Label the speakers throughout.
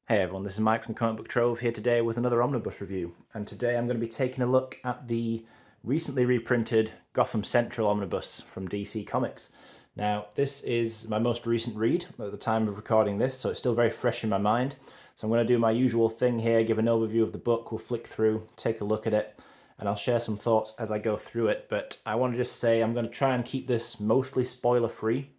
Speaker 1: Hey everyone, this is Mike from Comic Book Trove here today with another omnibus review. And today I'm going to be taking a look at the recently reprinted Gotham Central Omnibus from DC Comics. Now, this is my most recent read at the time of recording this, so it's still very fresh in my mind. So I'm going to do my usual thing here, give an overview of the book, we'll flick through, take a look at it, and I'll share some thoughts as I go through it. But I want to just say I'm going to try and keep this mostly spoiler-free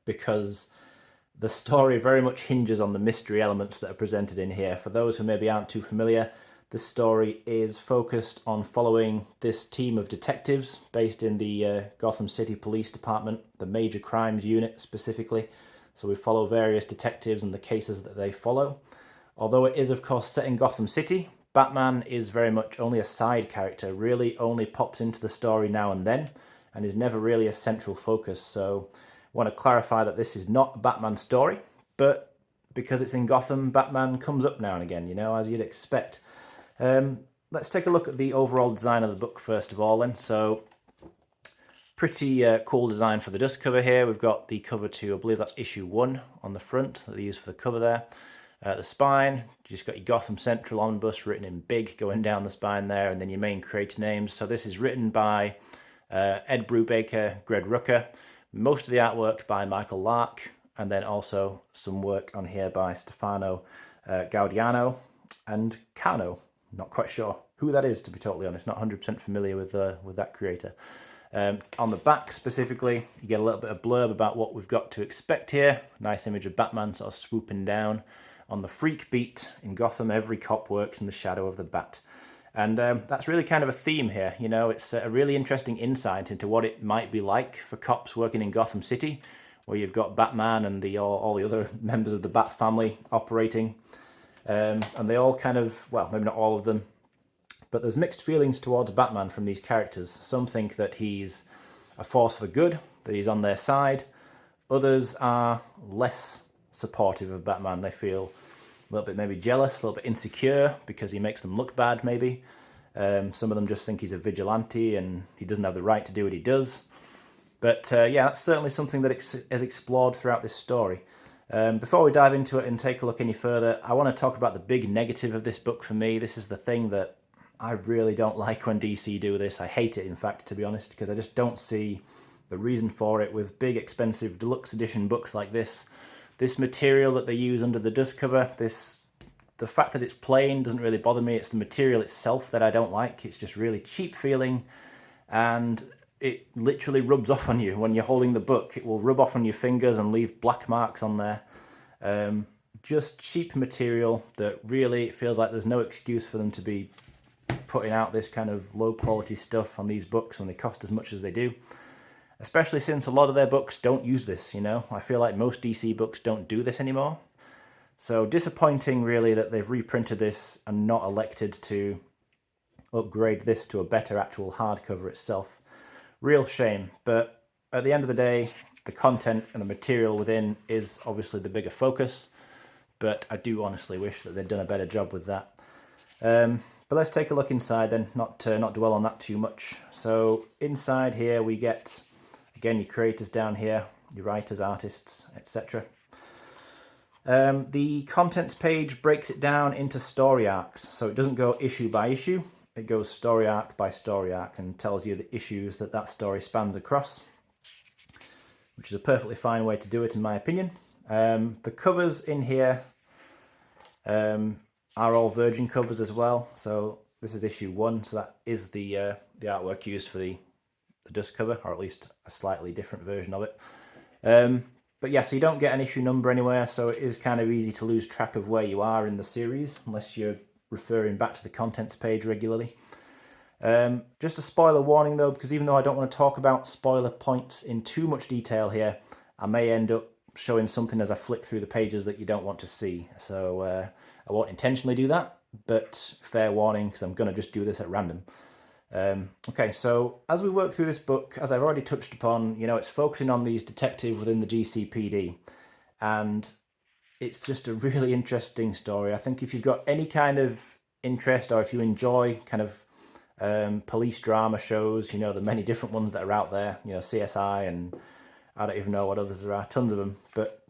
Speaker 1: because the story very much hinges on the mystery elements that are presented in here. For those who maybe aren't too familiar, the story is focused on following this team of detectives based in the Gotham City Police Department, the Major Crimes Unit specifically. So we follow various detectives and the cases that they follow. Although it is, of course, set in Gotham City, Batman is very much only a side character, really only pops into the story now and then, and is never really a central focus. So I want to clarify that this is not a Batman story, but because it's in Gotham, Batman comes up now and again, you know, as you'd expect. Let's take a look at the overall design of the book first of all then. So, pretty cool design for the dust cover here. We've got the cover to, I believe that's issue 1 on the front that they use for the cover there. The spine, you just got your Gotham Central Omnibus written in big going down the spine there, and then your main creator names. So this is written by Ed Brubaker, Greg Rucka. Most of the artwork by Michael Lark, and then also some work on here by Stefano Gaudiano and Cano. Not quite sure who that is, to be totally honest. Not 100% familiar with that creator. On the back specifically, you get a little bit of blurb about what we've got to expect here. Nice image of Batman sort of swooping down. On the freak beat in Gotham, every cop works in the shadow of the bat. And that's really kind of a theme here. You know, it's a really interesting insight into what it might be like for cops working in Gotham City, where you've got Batman and all the other members of the Bat family operating. And they all kind of, well, maybe not all of them, but there's mixed feelings towards Batman from these characters. Some think that he's a force for good, that he's on their side. Others are less supportive of Batman. They feel a little bit maybe jealous, a little bit insecure because he makes them look bad maybe. Some of them just think he's a vigilante and he doesn't have the right to do what he does. But yeah, that's certainly something that is explored throughout this story. Before we dive into it and take a look any further, I want to talk about the big negative of this book for me. This is the thing that I really don't like when DC do this. I hate it, in fact, to be honest, because I just don't see the reason for it with big, expensive deluxe edition books like this. This material that they use under the dust cover, the fact that it's plain doesn't really bother me. It's the material itself that I don't like. It's just really cheap feeling, and it literally rubs off on you when you're holding the book. It will rub off on your fingers and leave black marks on there. Just cheap material that really feels like there's no excuse for them to be putting out this kind of low quality stuff on these books when they cost as much as they do. Especially since a lot of their books don't use this, you know. I feel like most DC books don't do this anymore. So disappointing, really, that they've reprinted this and not elected to upgrade this to a better actual hardcover itself. Real shame, but at the end of the day, the content and the material within is obviously the bigger focus, but I do honestly wish that they'd done a better job with that. But let's take a look inside then, not dwell on that too much. So inside here we get, again, your creators down here, your writers, artists, etc. The contents page breaks it down into story arcs, so it doesn't go issue by issue. It goes story arc by story arc and tells you the issues that that story spans across, which is a perfectly fine way to do it in my opinion. The covers in here are all Virgin covers as well. So this is issue 1, so that is the artwork used for the dust cover, or at least a slightly different version of it. But yeah, so you don't get an issue number anywhere, so it is kind of easy to lose track of where you are in the series, unless you're referring back to the contents page regularly. Just a spoiler warning though, because even though I don't want to talk about spoiler points in too much detail here, I may end up showing something as I flick through the pages that you don't want to see. So I won't intentionally do that, but fair warning, because I'm going to just do this at random. Okay, so as we work through this book, as I've already touched upon, you know, it's focusing on these detectives within the GCPD, and it's just a really interesting story. I think if you've got any kind of interest, or if you enjoy kind of police drama shows, you know, the many different ones that are out there, you know, CSI, and I don't even know what others there are, tons of them, but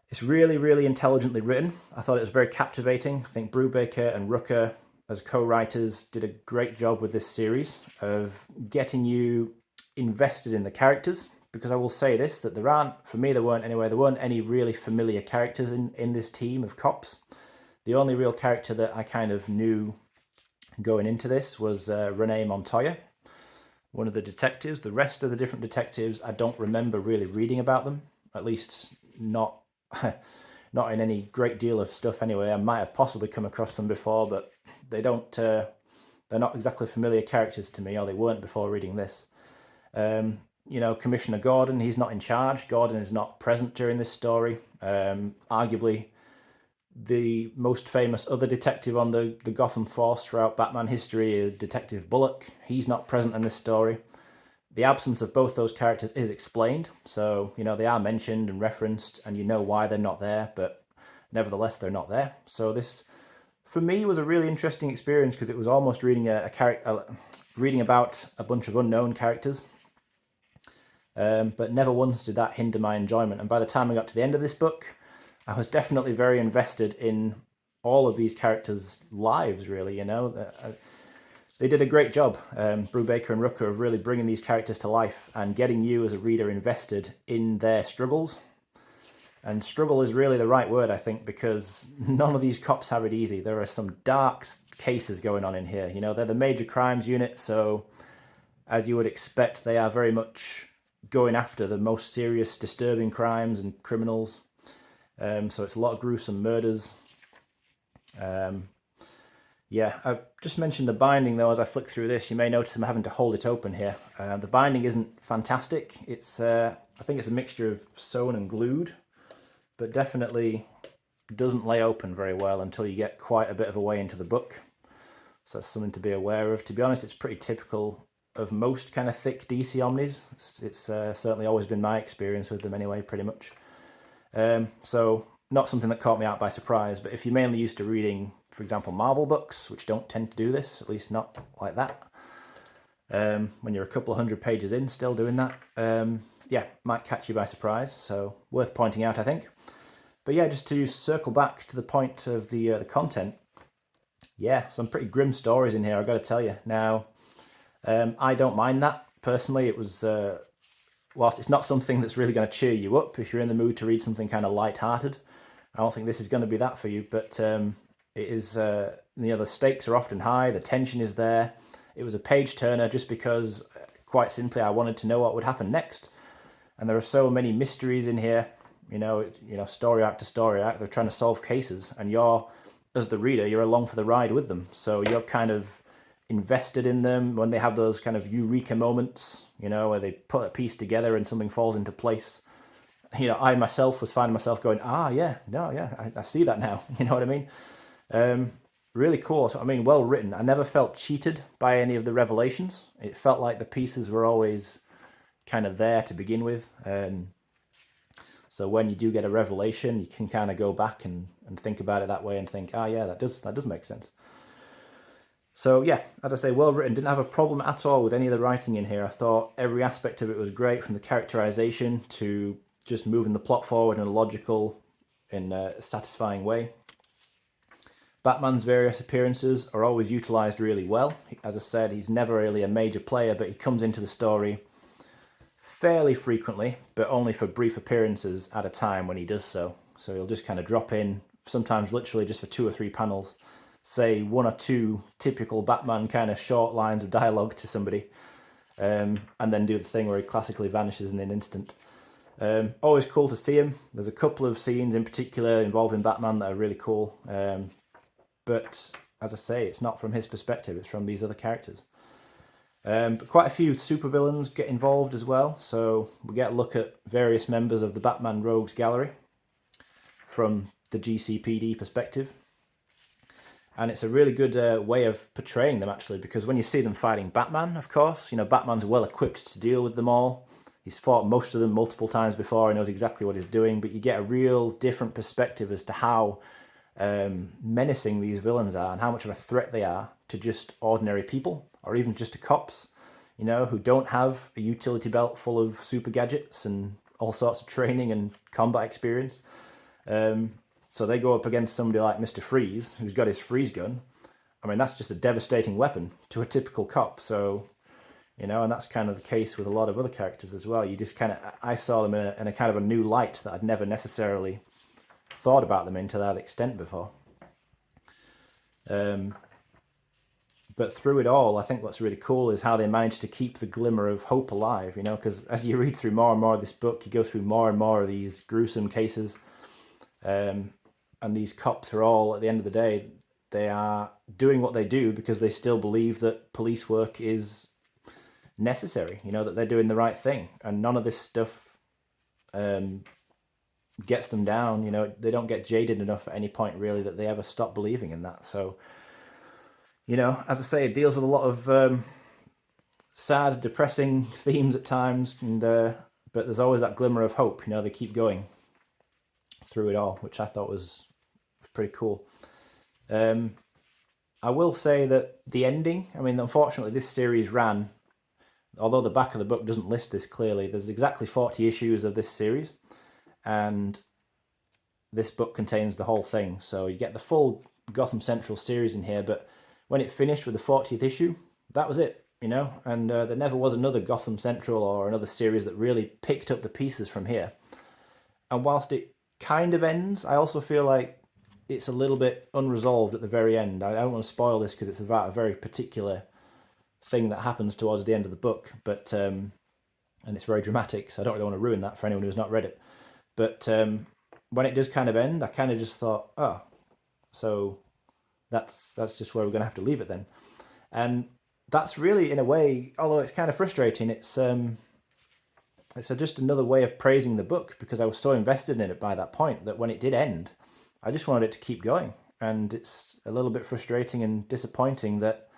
Speaker 1: It's really, really intelligently written. I thought it was very captivating. I think Brubaker and Rucker, as co-writers, did a great job with this series of getting you invested in the characters. Because I will say this, that there weren't any really familiar characters in this team of cops. The only real character that I kind of knew going into this was Renee Montoya, one of the detectives. The rest of the different detectives, I don't remember really reading about them, at least not not in any great deal of stuff anyway. I might have possibly come across them before, but they don't. They're not exactly familiar characters to me, or they weren't before reading this. Commissioner Gordon, he's not in charge. Gordon is not present during this story. Arguably, the most famous other detective on the Gotham force throughout Batman history is Detective Bullock. He's not present in this story. The absence of both those characters is explained, so they are mentioned and referenced, and you know why they're not there, but nevertheless they're not there. So this, for me, was a really interesting experience because it was almost reading reading about a bunch of unknown characters, but never once did that hinder my enjoyment. And by the time I got to the end of this book, I was definitely very invested in all of these characters' lives. Really, they did a great job, Brubaker and Rucker, of really bringing these characters to life and getting you as a reader invested in their struggles. And struggle is really the right word, I think, because none of these cops have it easy. There are some dark cases going on in here. They're the major crimes unit, so as you would expect, they are very much going after the most serious, disturbing crimes and criminals. So it's a lot of gruesome murders. Yeah, I just mentioned the binding, though. As I flick through this, you may notice I'm having to hold it open here. The binding isn't fantastic. It's I think it's a mixture of sewn and glued, but definitely doesn't lay open very well until you get quite a bit of a way into the book. So that's something to be aware of. To be honest, it's pretty typical of most kind of thick DC Omnis. It's certainly always been my experience with them anyway, pretty much. So not something that caught me out by surprise, but if you're mainly used to reading, for example, Marvel books, which don't tend to do this, at least not like that, when you're a couple of 100 pages in still doing that, yeah, might catch you by surprise, so worth pointing out, I think. But yeah, just to circle back to the point of the content, yeah, some pretty grim stories in here, I've got to tell you. Now, I don't mind that, personally. It was, whilst it's not something that's really going to cheer you up, if you're in the mood to read something kind of light-hearted, I don't think this is going to be that for you, but it is, the stakes are often high, the tension is there. It was a page-turner just because, quite simply, I wanted to know what would happen next. And there are so many mysteries in here, story arc to story arc. They're trying to solve cases, and you're, as the reader, you're along for the ride with them. So you're kind of invested in them when they have those kind of eureka moments, where they put a piece together and something falls into place. I myself was finding myself going, I see that now. You know what I mean? Really cool. So, well written. I never felt cheated by any of the revelations. It felt like the pieces were always kind of there to begin with. So when you do get a revelation, you can kind of go back and think about it that way and think, that does make sense. So yeah, as I say, well written. Didn't have a problem at all with any of the writing in here. I thought every aspect of it was great, from the characterization to just moving the plot forward in a logical and satisfying way. Batman's various appearances are always utilised really well. As I said, he's never really a major player, but he comes into the story fairly frequently, but only for brief appearances at a time when he does so. So he'll just kind of drop in, sometimes literally just for 2 or 3 panels, say 1 or 2 typical Batman kind of short lines of dialogue to somebody, and then do the thing where he classically vanishes in an instant. Always cool to see him. There's a couple of scenes in particular involving Batman that are really cool, but as I say, it's not from his perspective, it's from these other characters. But quite a few supervillains get involved as well, so we get a look at various members of the Batman Rogues Gallery from the GCPD perspective. And it's a really good way of portraying them, actually, because when you see them fighting Batman, of course, Batman's well equipped to deal with them all. He's fought most of them multiple times before and knows exactly what he's doing, but you get a real different perspective as to how menacing these villains are and how much of a threat they are to just ordinary people, or even just to cops, who don't have a utility belt full of super gadgets and all sorts of training and combat experience. So they go up against somebody like Mr. Freeze, who's got his freeze gun. I mean, that's just a devastating weapon to a typical cop. So, you know, and that's kind of the case with a lot of other characters as well. You just kind of, I saw them in a kind of a new light that I'd never necessarily thought about them in to that extent before. But through it all, I think what's really cool is how they managed to keep the glimmer of hope alive, you know, because as you read through more and more of this book, you go through more and more of these gruesome cases. And these cops are all, at the end of the day, they are doing what they do because they still believe that police work is necessary, you know, that they're doing the right thing. And none of this stuff gets them down, you know, they don't get jaded enough at any point, really, that they ever stop believing in that. So, you know, as I say, it deals with a lot of sad, depressing themes at times, and but there's always that glimmer of hope, you know, they keep going through it all, which I thought was pretty cool. I will say that the ending, I mean, unfortunately, this series ran, although the back of the book doesn't list this clearly, there's exactly 40 issues of this series, and this book contains the whole thing. So you get the full Gotham Central series in here, but when it finished with the 40th issue, that was it, you know, and there never was another Gotham Central or another series that really picked up the pieces from here. And whilst it kind of ends, I also feel like it's a little bit unresolved at the very end. I don't want to spoil this because it's about a very particular thing that happens towards the end of the book, but and it's very dramatic, so I don't really want to ruin that for anyone who's not read it. But when it does kind of end, I kind of just thought, oh, so that's just where we're going to have to leave it then. And that's really, in a way, although it's kind of frustrating, it's just another way of praising the book, because I was so invested in it by that point that when it did end, I just wanted it to keep going. And it's a little bit frustrating and disappointing that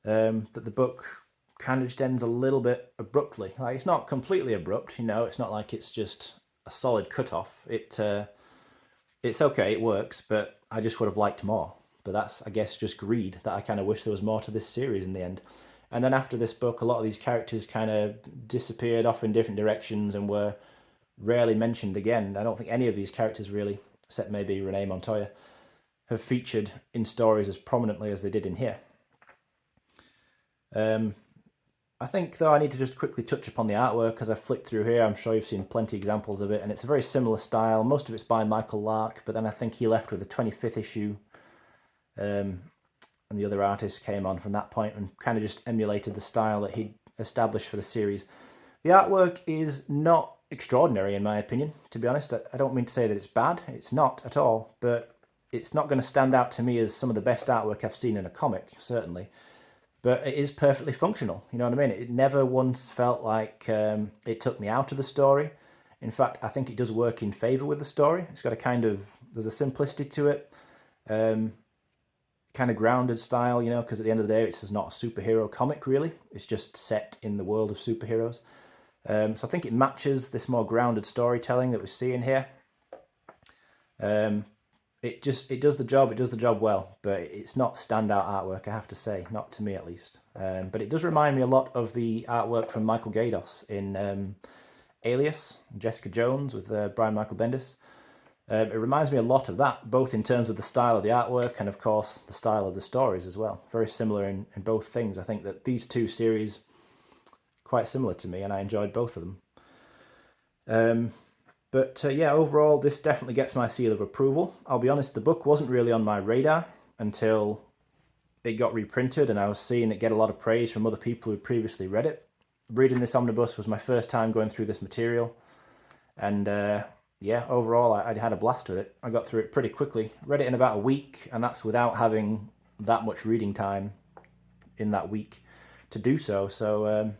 Speaker 1: that the book kind of just ends a little bit abruptly. Like, it's not completely abrupt, you know, it's not like it's just a solid cutoff. It's okay, it works, but I just would have liked more. But that's, I guess, just greed, that I kind of wish there was more to this series in the end. And then after this book, a lot of these characters kind of disappeared off in different directions and were rarely mentioned again. I don't think any of these characters really, except maybe Renee Montoya, have featured in stories as prominently as they did in here. I think, though, I need to just quickly touch upon the artwork. As I flicked through here, I'm sure you've seen plenty of examples of it, and it's a very similar style. Most of it's by Michael Lark, but then I think he left with the 25th issue, and the other artists came on from that point and kind of just emulated the style that he'd established for the series. The artwork is not extraordinary, in my opinion, to be honest. I don't mean to say that it's bad. It's not at all, but it's not going to stand out to me as some of the best artwork I've seen in a comic, certainly. But it is perfectly functional, you know what I mean? It never once felt like it took me out of the story. In fact, I think it does work in favour with the story. It's got a kind of, there's a simplicity to it, kind of grounded style, you know, because at the end of the day, it's not a superhero comic, really. It's just set in the world of superheroes. So I think it matches this more grounded storytelling that we're seeing here. It does the job well, but it's not standout artwork, I have to say, not to me at least. But it does remind me a lot of the artwork from Michael Gaydos in Alias, Jessica Jones with Brian Michael Bendis. It reminds me a lot of that, both in terms of the style of the artwork and, of course, the style of the stories as well. Very similar in both things. I think that these two series quite similar to me, and I enjoyed both of them. But yeah, overall, this definitely gets my seal of approval. I'll be honest, the book wasn't really on my radar until it got reprinted, and I was seeing it get a lot of praise from other people who previously read it. Reading this omnibus was my first time going through this material, and yeah, overall, I had a blast with it. I got through it pretty quickly. Read it in about a week, and that's without having that much reading time in that week to do so. So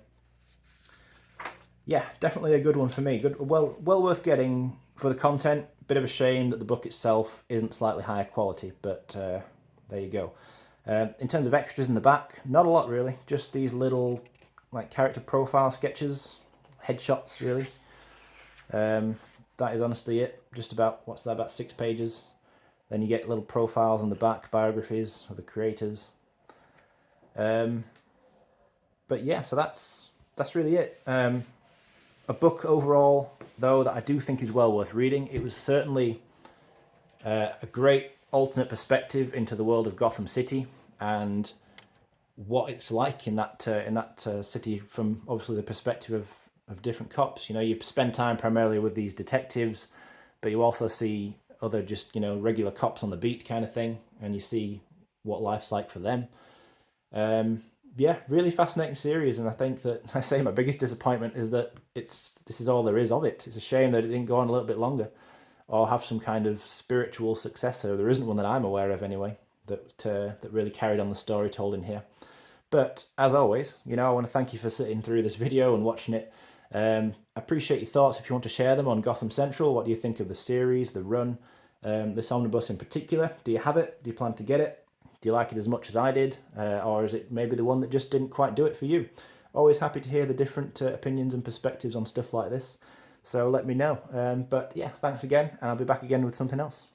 Speaker 1: yeah, definitely a good one for me. Good, well worth getting for the content. Bit of a shame that the book itself isn't slightly higher quality, but there you go. In terms of extras in the back, not a lot really. Just these little like character profile sketches, headshots really. That is honestly it. Just about, what's that, about 6 pages. Then you get little profiles on the back, biographies of the creators. But yeah, so that's really it. a book overall, though, that I do think is well worth reading. It was certainly a great alternate perspective into the world of Gotham City and what it's like in that city from obviously the perspective of different cops. You know, you spend time primarily with these detectives, but you also see other just, you know, regular cops on the beat kind of thing, and you see what life's like for them. Yeah, really fascinating series, and I think that I say my biggest disappointment is that this is all there is of it. It's a shame that it didn't go on a little bit longer, or have some kind of spiritual successor. There isn't one that I'm aware of anyway that really carried on the story told in here. But as always, you know, I want to thank you for sitting through this video and watching it. I appreciate your thoughts if you want to share them on Gotham Central. What do you think of the series, the run, this omnibus in particular? Do you have it? Do you plan to get it? Do you like it as much as I did? Or is it maybe the one that just didn't quite do it for you? Always happy to hear the different opinions and perspectives on stuff like this. So let me know. But yeah, thanks again, and I'll be back again with something else.